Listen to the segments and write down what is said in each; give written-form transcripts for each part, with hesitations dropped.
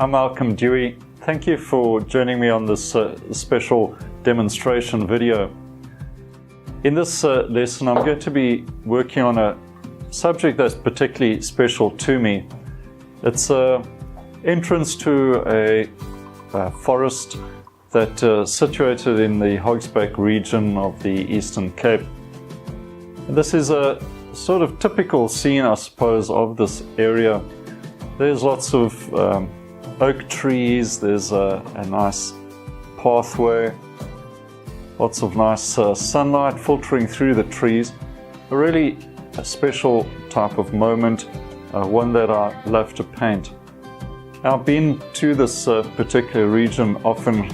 I'm Malcolm Dewey. Thank you for joining me on this special demonstration video. In this lesson, I'm going to be working on a subject that's particularly special to me. It's an entrance to a forest that is situated in the Hogsback region of the Eastern Cape. This is a sort of typical scene, I suppose, of this area. There's lots of oak trees, there's a nice pathway, lots of nice sunlight filtering through the trees. A really special type of moment, one that I love to paint. I've been to this particular region often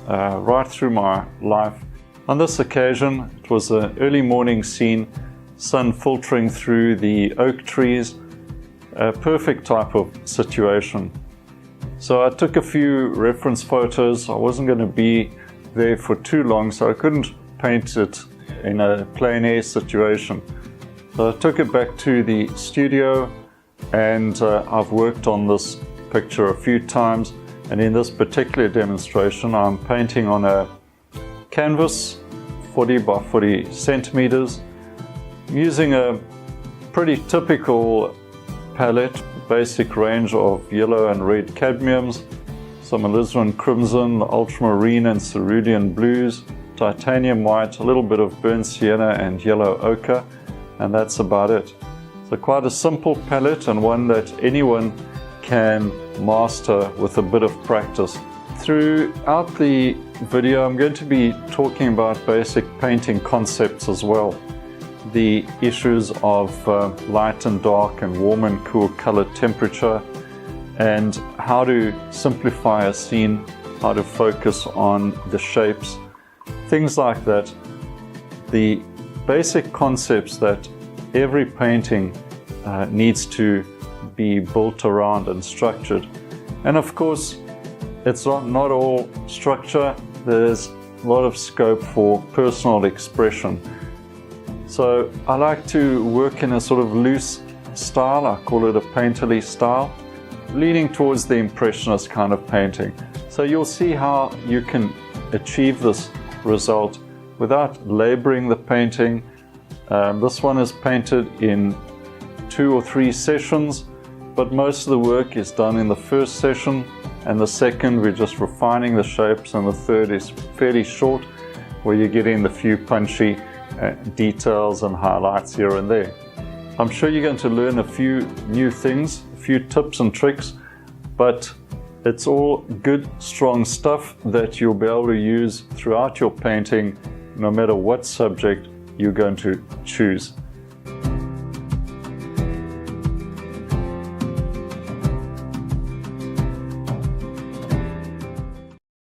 right through my life. On this occasion, it was an early morning scene, sun filtering through the oak trees, a perfect type of situation. So I took a few reference photos. I wasn't going to be there for too long, so I couldn't paint it in a plein air situation. So I took it back to the studio, and I've worked on this picture a few times. And in this particular demonstration, I'm painting on a canvas, 40 by 40 centimeters, using a pretty typical palette, basic range of yellow and red cadmiums, some alizarin crimson, ultramarine and cerulean blues, titanium white, a little bit of burnt sienna and yellow ochre, and that's about it. So quite a simple palette, and one that anyone can master with a bit of practice. Throughout the video, I'm going to be talking about basic painting concepts as well. The issues of light and dark and warm and cool color temperature, and how to simplify a scene, how to focus on the shapes, things like that. The basic concepts that every painting needs to be built around and structured. And of course, it's not all structure. There's a lot of scope for personal expression. So I like to work in a sort of loose style. I call it a painterly style, leaning towards the impressionist kind of painting. So you'll see how you can achieve this result without laboring the painting. This one is painted in 2 or 3 sessions, but most of the work is done in the first session, and the second we're just refining the shapes, and the third is fairly short, where you get in the few punchy details and highlights here and there. I'm sure you're going to learn a few new things, a few tips and tricks, but it's all good, strong stuff that you'll be able to use throughout your painting, no matter what subject you're going to choose.